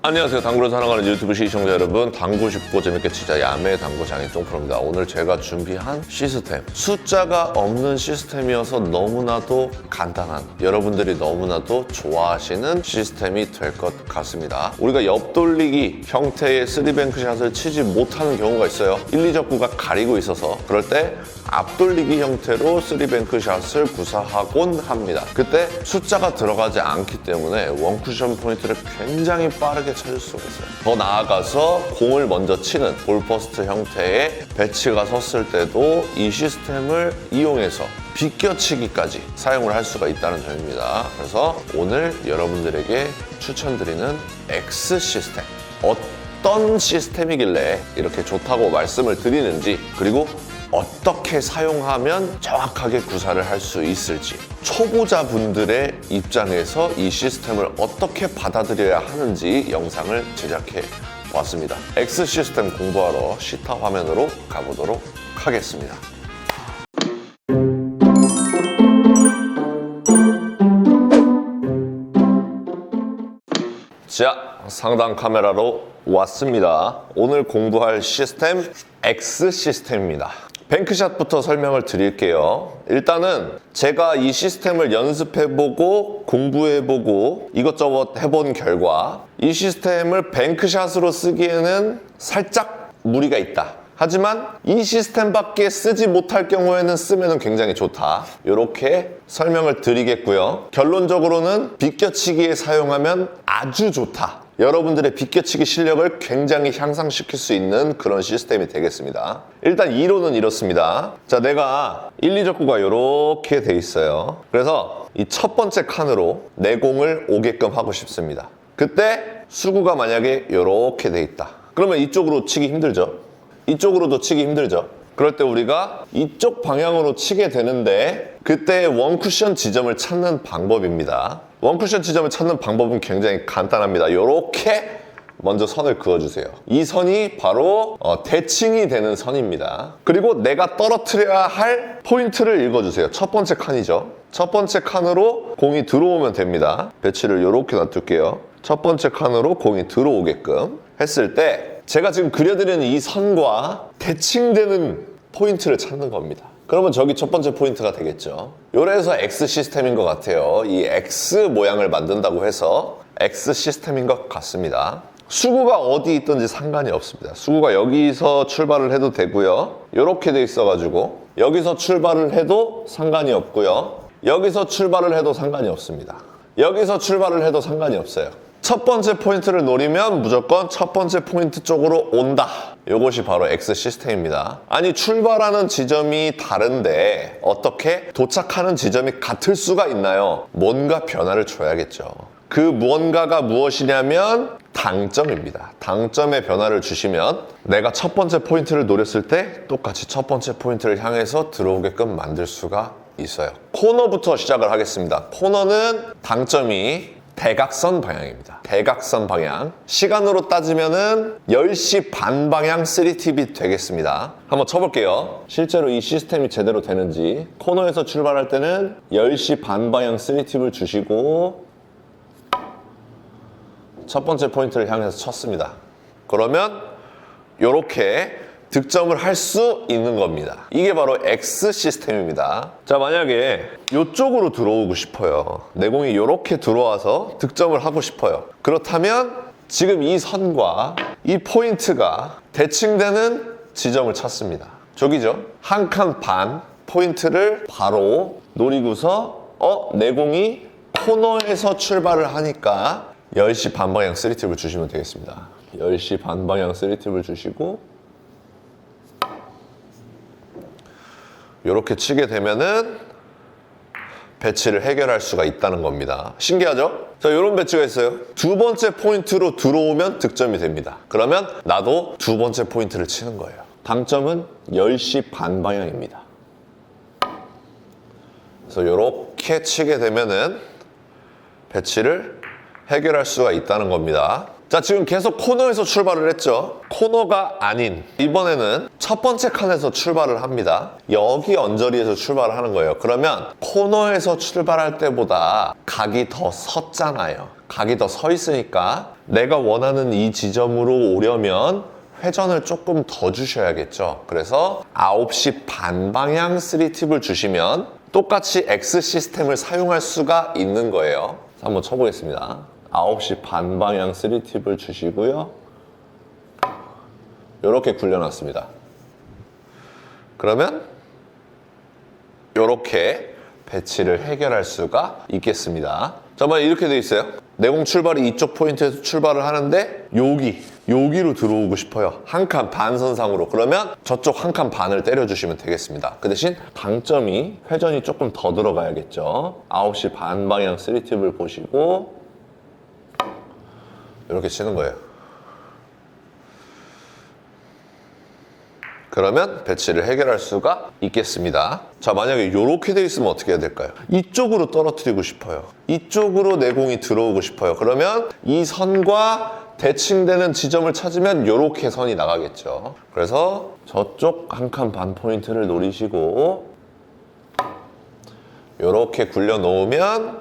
안녕하세요. 당구를 사랑하는 유튜브 시청자 여러분, 당구 쉽고 재밌게 치자 야매 당구 장인 쫑프로입니다. 오늘 제가 준비한 시스템, 숫자가 없는 시스템이어서 너무나도 간단한, 여러분들이 너무나도 좋아하시는 시스템이 될 것 같습니다. 우리가 옆돌리기 형태의 3뱅크 샷을 치지 못하는 경우가 있어요. 1, 2적구가 가리고 있어서. 그럴 때 앞돌리기 형태로 3뱅크 샷을 구사하곤 합니다. 그때 숫자가 들어가지 않기 때문에 원쿠션 포인트를 굉장히 빠르게 찾을 수가 있어요. 더 나아가서 공을 먼저 치는 볼퍼스트 형태의 배치가 섰을 때도 이 시스템을 이용해서 비껴치기까지 사용을 할 수가 있다는 점입니다. 그래서 오늘 여러분들에게 추천드리는 X 시스템, 어떤 시스템이길래 이렇게 좋다고 말씀을 드리는지, 그리고 어떻게 사용하면 정확하게 구사를 할 수 있을지, 초보자분들의 입장에서 이 시스템을 어떻게 받아들여야 하는지 영상을 제작해 보았습니다. X 시스템 공부하러 시타 화면으로 가보도록 하겠습니다. 자, 상단 카메라로 왔습니다. 오늘 공부할 시스템 X 시스템입니다. 뱅크샷부터 설명을 드릴게요. 일단은 제가 이 시스템을 연습해보고 공부해보고 이것저것 해본 결과 이 시스템을 뱅크샷으로 쓰기에는 살짝 무리가 있다. 하지만 이 시스템밖에 쓰지 못할 경우에는 쓰면 굉장히 좋다. 이렇게 설명을 드리겠고요. 결론적으로는 비껴치기에 사용하면 아주 좋다. 여러분들의 비껴치기 실력을 굉장히 향상시킬 수 있는 그런 시스템이 되겠습니다. 일단 이론은 이렇습니다. 자, 내가 1, 2적구가 이렇게 돼 있어요. 그래서 이 첫 번째 칸으로 내 공을 오게끔 하고 싶습니다. 그때 수구가 만약에 이렇게 돼 있다. 그러면 이쪽으로 치기 힘들죠? 이쪽으로도 치기 힘들죠? 그럴 때 우리가 이쪽 방향으로 치게 되는데, 그때 원쿠션 지점을 찾는 방법입니다. 원쿠션 지점을 찾는 방법은 굉장히 간단합니다. 이렇게 먼저 선을 그어주세요. 이 선이 바로 대칭이 되는 선입니다. 그리고 내가 떨어뜨려야 할 포인트를 읽어주세요. 첫 번째 칸이죠. 첫 번째 칸으로 공이 들어오면 됩니다. 배치를 이렇게 놔둘게요. 첫 번째 칸으로 공이 들어오게끔 했을 때 제가 지금 그려드리는 이 선과 대칭되는 포인트를 찾는 겁니다. 그러면 저기 첫 번째 포인트가 되겠죠. 요래서 X 시스템인 것 같아요. 이 X 모양을 만든다고 해서 X 시스템인 것 같습니다. 수구가 어디 있든지 상관이 없습니다. 수구가 여기서 출발을 해도 되고요. 이렇게 돼 있어가지고 여기서 출발을 해도 상관이 없고요. 여기서 출발을 해도 상관이 없습니다. 여기서 출발을 해도 상관이 없어요. 첫 번째 포인트를 노리면 무조건 첫 번째 포인트 쪽으로 온다. 이것이 바로 X 시스템입니다. 아니, 출발하는 지점이 다른데 어떻게 도착하는 지점이 같을 수가 있나요? 뭔가 변화를 줘야겠죠. 그 무언가가 무엇이냐면 당점입니다. 당점에 변화를 주시면 내가 첫 번째 포인트를 노렸을 때 똑같이 첫 번째 포인트를 향해서 들어오게끔 만들 수가 있어요. 코너부터 시작을 하겠습니다. 코너는 당점이 대각선 방향입니다. 대각선 방향. 시간으로 따지면은 10시 반 방향 3팁이 되겠습니다. 한번 쳐볼게요. 실제로 이 시스템이 제대로 되는지. 코너에서 출발할 때는 10시 반 방향 3팁을 주시고 첫 번째 포인트를 향해서 쳤습니다. 그러면 이렇게 득점을 할 수 있는 겁니다. 이게 바로 X 시스템입니다. 자, 만약에 이쪽으로 들어오고 싶어요. 내 공이 이렇게 들어와서 득점을 하고 싶어요. 그렇다면 지금 이 선과 이 포인트가 대칭되는 지점을 찾습니다. 저기죠? 한 칸 반 포인트를 바로 노리고서 내 공이 코너에서 출발을 하니까 10시 반 방향 3팁을 주시면 되겠습니다. 10시 반 방향 3팁을 주시고 이렇게 치게 되면은 배치를 해결할 수가 있다는 겁니다. 신기하죠? 자, 이런 배치가 있어요. 두 번째 포인트로 들어오면 득점이 됩니다. 그러면 나도 두 번째 포인트를 치는 거예요. 당점은 10시 반 방향입니다. 그래서 이렇게 치게 되면은 배치를 해결할 수가 있다는 겁니다. 자, 지금 계속 코너에서 출발을 했죠. 코너가 아닌 이번에는 첫 번째 칸에서 출발을 합니다. 여기 언저리에서 출발을 하는 거예요. 그러면 코너에서 출발할 때보다 각이 더 섰잖아요. 각이 더 서 있으니까 내가 원하는 이 지점으로 오려면 회전을 조금 더 주셔야겠죠. 그래서 9시 반 방향 3팁을 주시면 똑같이 X 시스템을 사용할 수가 있는 거예요. 한번 쳐보겠습니다. 9시 반 방향 3팁을 주시고요. 이렇게 굴려놨습니다. 그러면 이렇게 배치를 해결할 수가 있겠습니다. 자, 만약 이렇게 돼 있어요. 내공 출발이 이쪽 포인트에서 출발을 하는데 여기로 들어오고 싶어요. 한 칸 반 선상으로. 그러면 저쪽 한 칸 반을 때려주시면 되겠습니다. 그 대신 당점이 회전이 조금 더 들어가야겠죠. 9시 반 방향 3팁을 보시고 이렇게 치는 거예요. 그러면 배치를 해결할 수가 있겠습니다. 자, 만약에 이렇게 돼 있으면 어떻게 해야 될까요? 이쪽으로 떨어뜨리고 싶어요. 이쪽으로 내공이 들어오고 싶어요. 그러면 이 선과 대칭되는 지점을 찾으면 이렇게 선이 나가겠죠. 그래서 저쪽 한 칸 반 포인트를 노리시고 이렇게 굴려 놓으면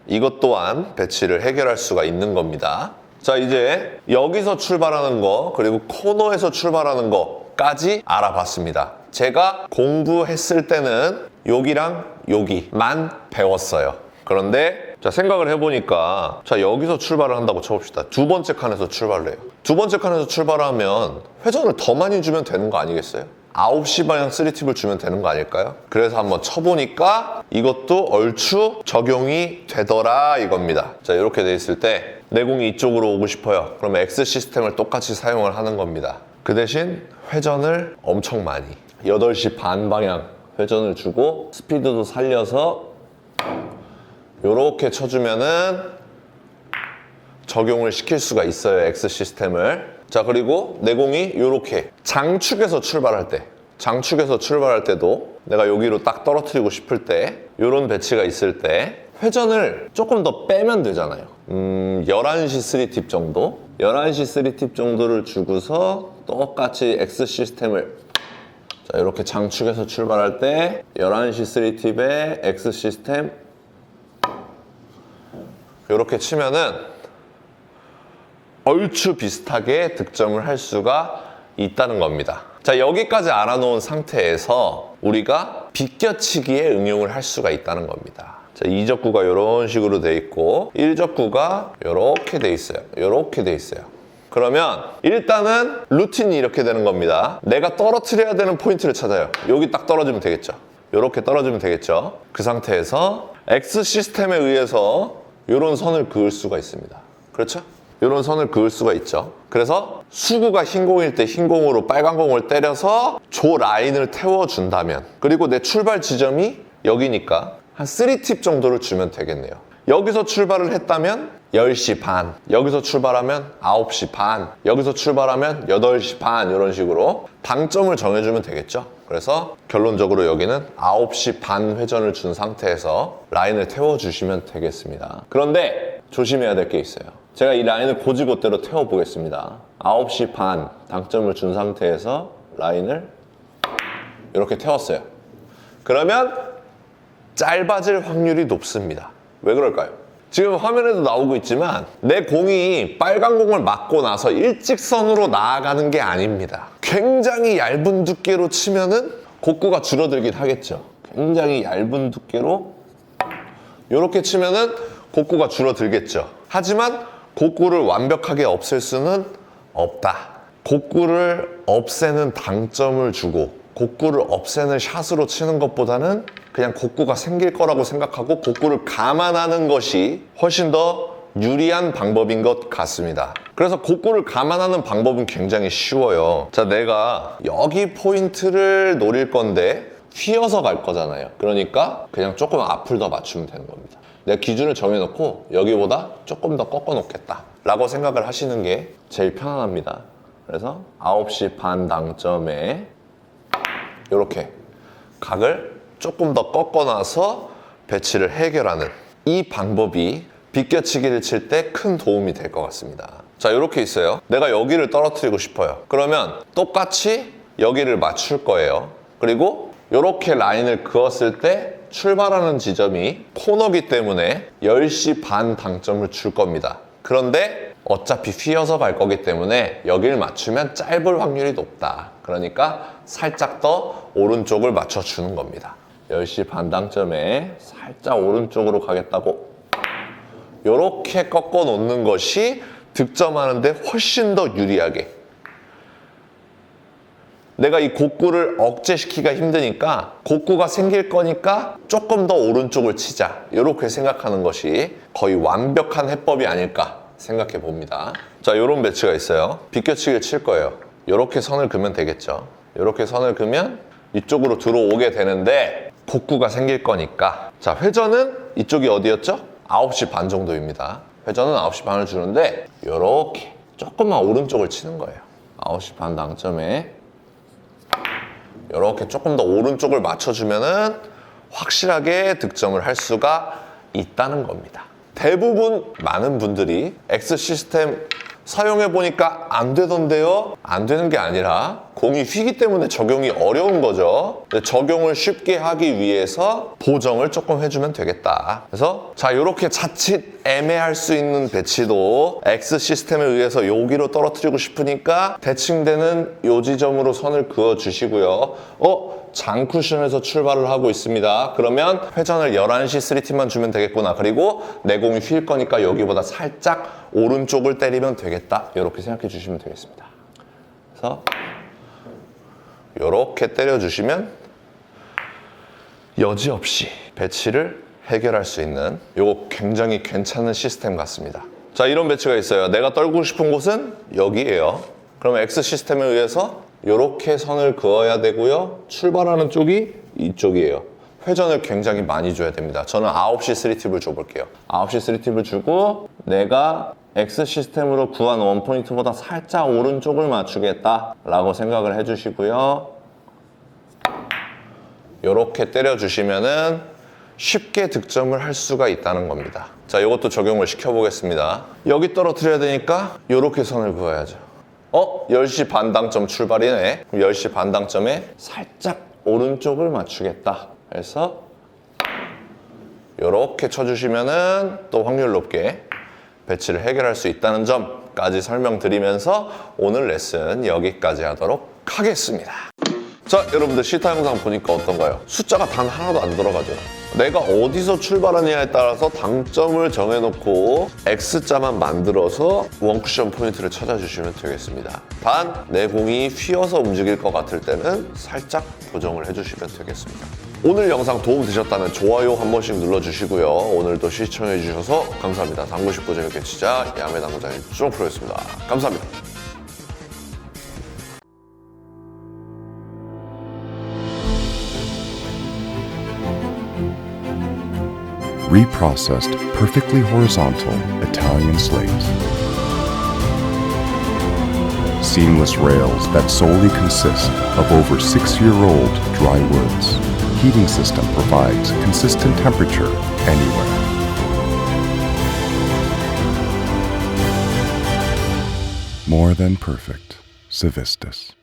이것 또한 배치를 해결할 수가 있는 겁니다. 자, 이제 여기서 출발하는 거 그리고 코너에서 출발하는 거까지 알아봤습니다. 제가 공부했을 때는 여기랑 여기만 배웠어요. 그런데 자, 생각을 해보니까 자, 여기서 출발을 한다고 쳐봅시다. 두 번째 칸에서 출발을 해요. 두 번째 칸에서 출발하면 회전을 더 많이 주면 되는 거 아니겠어요? 9시 방향 3팁을 주면 되는 거 아닐까요? 그래서 한번 쳐보니까 이것도 얼추 적용이 되더라 이겁니다. 자, 이렇게 돼 있을 때 내공이 이쪽으로 오고 싶어요. 그러면 X 시스템을 똑같이 사용을 하는 겁니다. 그 대신 회전을 엄청 많이 8시 반 방향 회전을 주고 스피드도 살려서 이렇게 쳐주면은 적용을 시킬 수가 있어요. X 시스템을. 자, 그리고 내공이 이렇게 장축에서 출발할 때도 내가 여기로 딱 떨어뜨리고 싶을 때 이런 배치가 있을 때 회전을 조금 더 빼면 되잖아요. 11시 3팁 정도? 11시 3팁 정도를 주고서 똑같이 X 시스템을 자, 이렇게 장축에서 출발할 때 11시 3팁에 X 시스템 이렇게 치면은 얼추 비슷하게 득점을 할 수가 있다는 겁니다. 자, 여기까지 알아놓은 상태에서 우리가 비껴치기에 응용을 할 수가 있다는 겁니다. 자, 이적구가 이런 식으로 돼 있고 1적구가 이렇게 돼 있어요. 이렇게 돼 있어요. 그러면 일단은 루틴이 이렇게 되는 겁니다. 내가 떨어뜨려야 되는 포인트를 찾아요. 여기 딱 떨어지면 되겠죠. 이렇게 떨어지면 되겠죠. 그 상태에서 X 시스템에 의해서 이런 선을 그을 수가 있습니다. 그렇죠? 이런 선을 그을 수가 있죠. 그래서 수구가 흰 공일 때 흰 공으로 빨간 공을 때려서 조 라인을 태워준다면 그리고 내 출발 지점이 여기니까 한 3팁 정도를 주면 되겠네요. 여기서 출발을 했다면 10시 반, 여기서 출발하면 9시 반, 여기서 출발하면 8시 반 이런 식으로 당점을 정해주면 되겠죠. 그래서 결론적으로 여기는 9시 반 회전을 준 상태에서 라인을 태워주시면 되겠습니다. 그런데 조심해야 될 게 있어요. 제가 이 라인을 고지고대로 태워보겠습니다. 9시 반 당점을 준 상태에서 라인을 이렇게 태웠어요. 그러면 짧아질 확률이 높습니다. 왜 그럴까요? 지금 화면에도 나오고 있지만 내 공이 빨간 공을 맞고 나서 일직선으로 나아가는 게 아닙니다. 굉장히 얇은 두께로 치면은 곡구가 줄어들긴 하겠죠. 굉장히 얇은 두께로 이렇게 치면은 곡구가 줄어들겠죠. 하지만 곡구를 완벽하게 없앨 수는 없다. 곡구를 없애는 당점을 주고 곡구를 없애는 샷으로 치는 것보다는 그냥 곡구가 생길 거라고 생각하고 곡구를 감안하는 것이 훨씬 더 유리한 방법인 것 같습니다. 그래서 곡구를 감안하는 방법은 굉장히 쉬워요. 자, 내가 여기 포인트를 노릴 건데 휘어서 갈 거잖아요. 그러니까 그냥 조금 앞을 더 맞추면 되는 겁니다. 내가 기준을 정해놓고 여기보다 조금 더 꺾어 놓겠다 라고 생각을 하시는 게 제일 편안합니다. 그래서 9시 반 당점에 이렇게 각을 조금 더 꺾어놔서 배치를 해결하는 이 방법이 비껴치기를 칠 때 큰 도움이 될 것 같습니다. 자, 이렇게 있어요. 내가 여기를 떨어뜨리고 싶어요. 그러면 똑같이 여기를 맞출 거예요. 그리고 이렇게 라인을 그었을 때 출발하는 지점이 코너기 때문에 10시 반 당점을 줄 겁니다. 그런데 어차피 휘어서 갈 거기 때문에 여기를 맞추면 짧을 확률이 높다. 그러니까 살짝 더 오른쪽을 맞춰주는 겁니다. 10시 반 당점에 살짝 오른쪽으로 가겠다고 이렇게 꺾어 놓는 것이 득점하는데 훨씬 더 유리하게, 내가 이 곡구를 억제시키기가 힘드니까 곡구가 생길 거니까 조금 더 오른쪽을 치자, 이렇게 생각하는 것이 거의 완벽한 해법이 아닐까 생각해 봅니다. 자, 이런 배치가 있어요. 비껴치기를 칠 거예요. 이렇게 선을 그으면 되겠죠. 이렇게 선을 그으면 이쪽으로 들어오게 되는데 곡구가 생길 거니까, 자, 회전은 이쪽이 어디였죠? 9시 반 정도입니다. 회전은 9시 반을 주는데 이렇게 조금만 오른쪽을 치는 거예요. 9시 반 당점에 이렇게 조금 더 오른쪽을 맞춰주면은 확실하게 득점을 할 수가 있다는 겁니다. 대부분 많은 분들이 X 시스템 사용해보니까 안 되던데요? 안 되는 게 아니라 공이 휘기 때문에 적용이 어려운 거죠. 적용을 쉽게 하기 위해서 보정을 조금 해주면 되겠다. 그래서 자, 이렇게 자칫 애매할 수 있는 배치도 X 시스템에 의해서 여기로 떨어뜨리고 싶으니까 대칭되는 요 지점으로 선을 그어주시고요. 장쿠션에서 출발을 하고 있습니다. 그러면 회전을 11시 3T만 주면 되겠구나. 그리고 내 공이 휠 거니까 여기보다 살짝 오른쪽을 때리면 되겠다. 이렇게 생각해 주시면 되겠습니다. 그래서 이렇게 때려주시면 여지없이 배치를 해결할 수 있는, 요거 굉장히 괜찮은 시스템 같습니다. 자, 이런 배치가 있어요. 내가 떨고 싶은 곳은 여기예요. 그럼 X 시스템에 의해서 이렇게 선을 그어야 되고요. 출발하는 쪽이 이쪽이에요. 회전을 굉장히 많이 줘야 됩니다. 저는 9시 3팁을 줘볼게요. 9시 3팁을 주고 내가 X 시스템으로 구한 원포인트보다 살짝 오른쪽을 맞추겠다 라고 생각을 해주시고요. 이렇게 때려주시면은 쉽게 득점을 할 수가 있다는 겁니다. 자, 이것도 적용을 시켜보겠습니다. 여기 떨어뜨려야 되니까 이렇게 선을 그어야죠. 10시 반 당점 출발이네. 그럼 10시 반 당점에 살짝 오른쪽을 맞추겠다. 그래서 이렇게 쳐주시면은 또 확률 높게 배치를 해결할 수 있다는 점까지 설명드리면서 오늘 레슨 여기까지 하도록 하겠습니다. 자, 여러분들 시타 영상 보니까 어떤가요? 숫자가 단 하나도 안 들어가죠. 내가 어디서 출발하느냐에 따라서 당점을 정해놓고 X자만 만들어서 원쿠션 포인트를 찾아주시면 되겠습니다. 단, 내 공이 휘어서 움직일 것 같을 때는 살짝 조정을 해주시면 되겠습니다. 오늘 영상 도움 되셨다면 좋아요 한 번씩 눌러주시고요. 오늘도 시청해주셔서 감사합니다. 당구 쉽고 재밌게 치자 야매 당구장의 쫑프로였습니다. 감사합니다. Reprocessed, perfectly horizontal Italian slate. Seamless rails that solely consist of over 6-year-old dry woods. Heating system provides consistent temperature anywhere. More than perfect. Civistus.